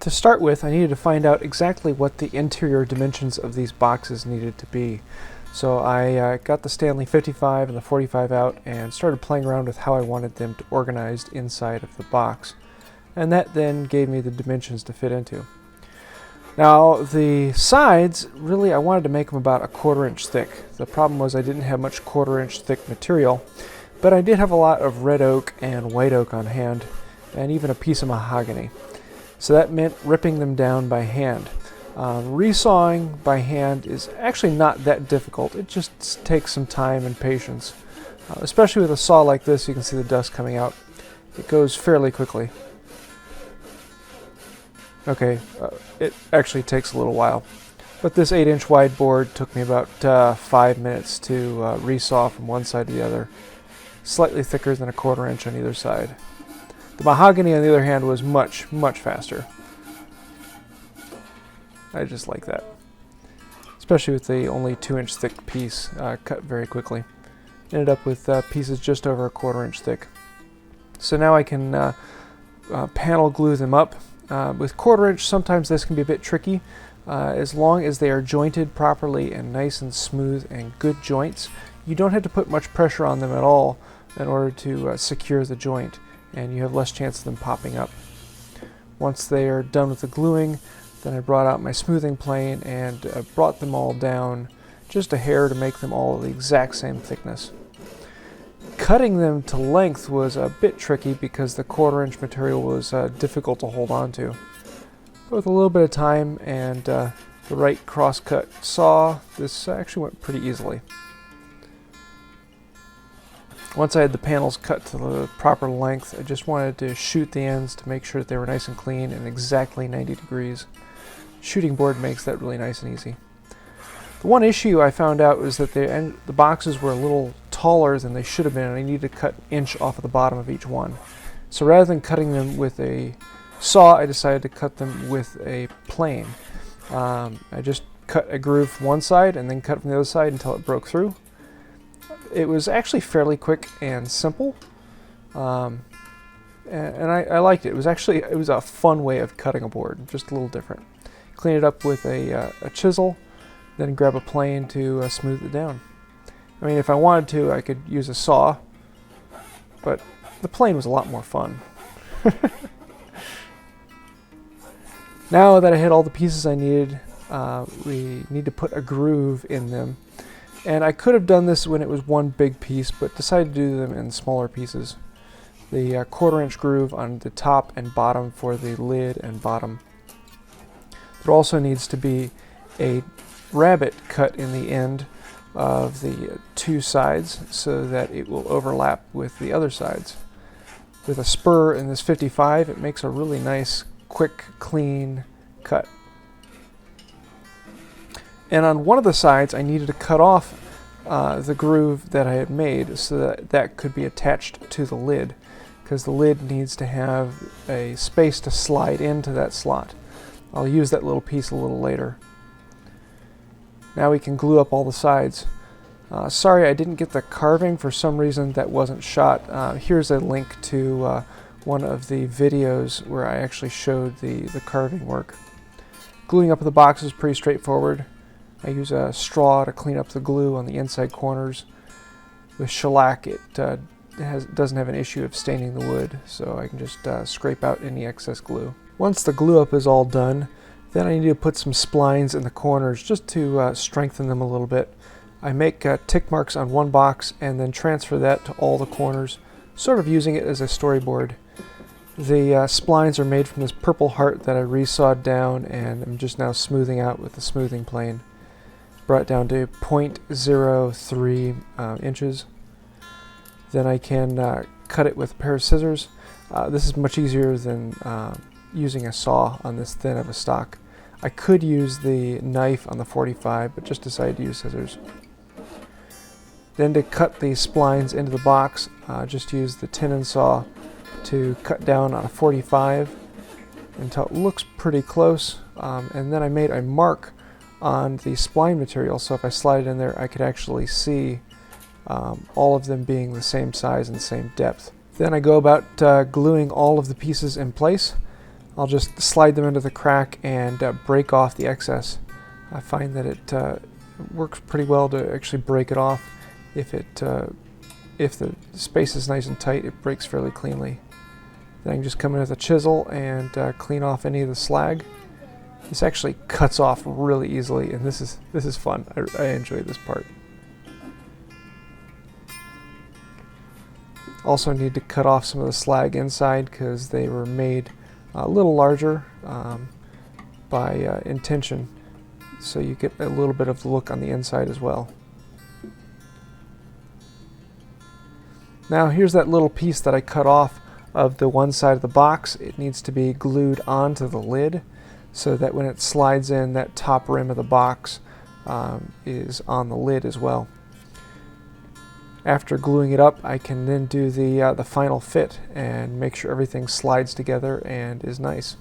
To start with, I needed to find out exactly what the interior dimensions of these boxes needed to be. So I got the Stanley 55 and the 45 out and started playing around with how I wanted them to organized inside of the box. And that then gave me the dimensions to fit into. Now the sides, really I wanted to make them about 1/4 inch thick. The problem was I didn't have much 1/4 inch thick material, but I did have a lot of red oak and white oak on hand, and even a piece of mahogany. So that meant ripping them down by hand. Resawing by hand is actually not that difficult. It just takes some time and patience. Especially with a saw like this, you can see the dust coming out. It goes fairly quickly. Okay, it actually takes a little while. But this 8-inch wide board took me about 5 minutes to resaw from one side to the other. Slightly thicker than 1/4 inch on either side. The mahogany, on the other hand, was much, much faster. I just like that. Especially with the only 2-inch thick piece, cut very quickly. Ended up with pieces just over 1/4 inch thick. So now I can panel glue them up. With 1/4 inch, sometimes this can be a bit tricky. As long as they are jointed properly and nice and smooth and good joints, you don't have to put much pressure on them at all in order to secure the joint, and you have less chance of them popping up. Once they are done with the gluing, then I brought out my smoothing plane and brought them all down just a hair to make them all the exact same thickness. Cutting them to length was a bit tricky because the 1/4 inch material was difficult to hold on to. But with a little bit of time and the right crosscut saw, this actually went pretty easily. Once I had the panels cut to the proper length, I just wanted to shoot the ends to make sure that they were nice and clean and exactly 90 degrees. Shooting board makes that really nice and easy. The one issue I found out was that the boxes were a little taller than they should have been, and I needed to cut an inch off of the bottom of each one. So rather than cutting them with a saw, I decided to cut them with a plane. I just cut a groove from one side and then cut from the other side until it broke through. It was actually fairly quick and simple, and I liked it. It was a fun way of cutting a board, just a little different. Clean it up with a chisel, then grab a plane to smooth it down. I mean, if I wanted to, I could use a saw, but the plane was a lot more fun. Now that I had all the pieces I needed, we need to put a groove in them. And I could have done this when it was one big piece, but decided to do them in smaller pieces. The 1/4 inch groove on the top and bottom for the lid and bottom. There also needs to be a rabbet cut in the end of the two sides so that it will overlap with the other sides. With a spur in this 55, it makes a really nice, quick, clean cut. And on one of the sides, I needed to cut off the groove that I had made so that that could be attached to the lid, because the lid needs to have a space to slide into that slot. I'll use that little piece a little later. Now we can glue up all the sides. Sorry I didn't get the carving. For some reason that wasn't shot. Here's a link to one of the videos where I actually showed the carving work. Gluing up the box is pretty straightforward. I use a straw to clean up the glue on the inside corners. With shellac, it doesn't have an issue of staining the wood, so I can just scrape out any excess glue. Once the glue up is all done, then I need to put some splines in the corners just to strengthen them a little bit. I make tick marks on one box and then transfer that to all the corners, sort of using it as a storyboard. The splines are made from this purple heart that I resawed down, and I'm just now smoothing out with the smoothing plane. Brought it down to 0.03 inches. Then I can cut it with a pair of scissors. This is much easier than using a saw on this thin of a stock. I could use the knife on the 45, but just decided to use scissors. Then to cut the splines into the box, just use the tenon saw to cut down on a 45 until it looks pretty close. And then I made a mark on the spline material, so if I slide it in there, I could actually see all of them being the same size and same depth. Then I go about gluing all of the pieces in place. I'll just slide them into the crack and break off the excess. I find that it works pretty well to actually break it off. If the space is nice and tight, it breaks fairly cleanly. Then I can just come in with a chisel and clean off any of the slag. This actually cuts off really easily, and this is fun. I enjoy this part. Also need to cut off some of the slag inside because they were made a little larger by intention, so you get a little bit of the look on the inside as well. Now here's that little piece that I cut off of the one side of the box. It needs to be glued onto the lid so that when it slides in, that top rim of the box is on the lid as well. After gluing it up, I can then do the final fit and make sure everything slides together and is nice.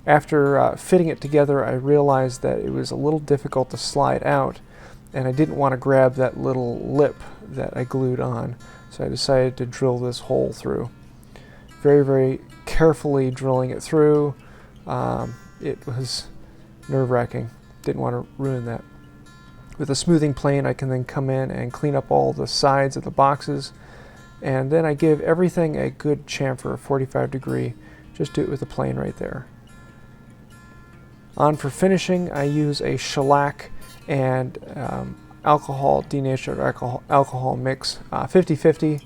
After fitting it together, I realized that it was a little difficult to slide out, and I didn't want to grab that little lip that I glued on, so I decided to drill this hole through. Very, very carefully drilling it through. It was nerve-wracking. Didn't want to ruin that. With a smoothing plane, I can then come in and clean up all the sides of the boxes, and then I give everything a good chamfer, 45 degree. Just do it with the plane right there. On for finishing, I use a shellac and alcohol, denatured alcohol mix, 50-50,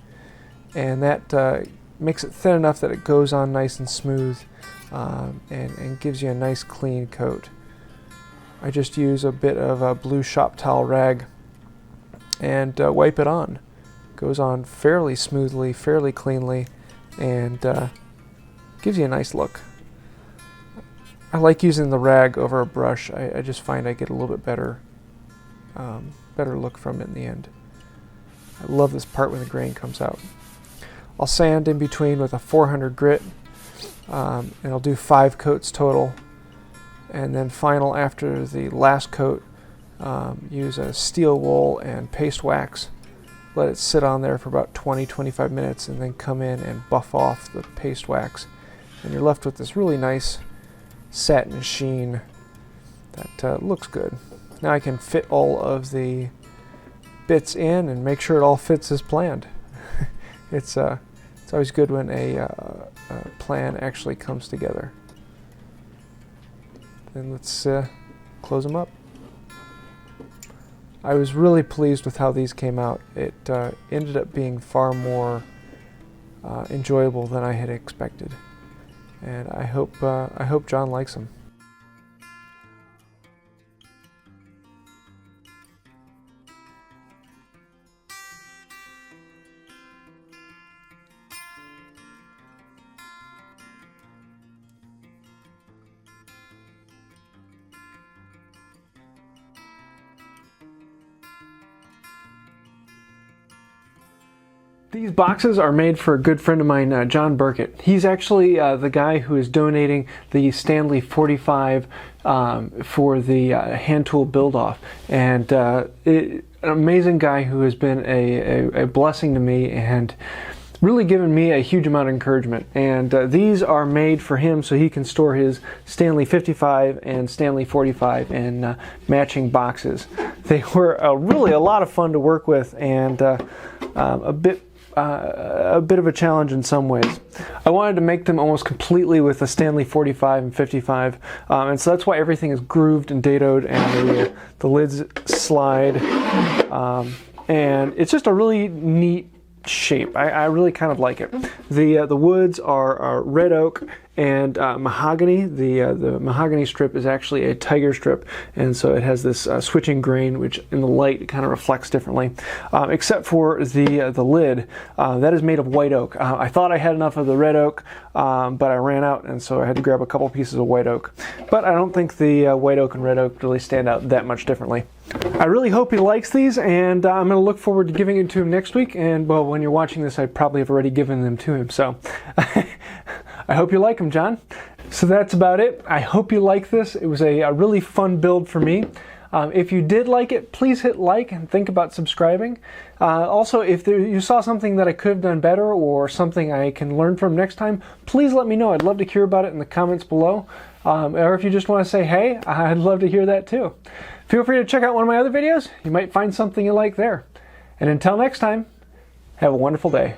and that makes it thin enough that it goes on nice and smooth and gives you a nice clean coat. I just use a bit of a blue shop towel rag and wipe it on. Goes on fairly smoothly, fairly cleanly, and gives you a nice look. I like using the rag over a brush. I just find I get a little bit better look from it in the end. I love this part when the grain comes out. I'll sand in between with a 400 grit, and I'll do 5 coats total. And then final, after the last coat, use a steel wool and paste wax. Let it sit on there for about 20-25 minutes, and then come in and buff off the paste wax. And you're left with this really nice satin sheen that looks good. Now I can fit all of the bits in and make sure it all fits as planned. It's always good when a plan actually comes together. Then let's close them up. I was really pleased with how these came out. It ended up being far more enjoyable than I had expected, and I hope John likes them. These boxes are made for a good friend of mine, John Burkett. He's actually the guy who is donating the Stanley 45 for the hand tool build-off. And an amazing guy who has been a blessing to me and really given me a huge amount of encouragement. And these are made for him so he can store his Stanley 55 and Stanley 45 in matching boxes. They were really a lot of fun to work with, and a bit of a challenge in some ways. I wanted to make them almost completely with the Stanley 45 and 55, and so that's why everything is grooved and dadoed, and the lids slide, and it's just a really neat shape. I really kind of like it. The woods are red oak and mahogany. The mahogany strip is actually a tiger strip, and so it has this switching grain, which in the light kind of reflects differently. Except for the lid, that is made of white oak. I thought I had enough of the red oak, but I ran out, and so I had to grab a couple pieces of white oak. But I don't think the white oak and red oak really stand out that much differently. I really hope he likes these, and I'm going to look forward to giving it to him next week. And well, when you're watching this, I probably have already given them to him. So I hope you like them, John. So that's about it. I hope you like this. It was a really fun build for me. If you did like it, please hit like and think about subscribing. Also, if you saw something that I could have done better or something I can learn from next time, please let me know. I'd love to hear about it in the comments below. Or if you just want to say hey, I'd love to hear that too. Feel free to check out one of my other videos. You might find something you like there. And until next time, have a wonderful day.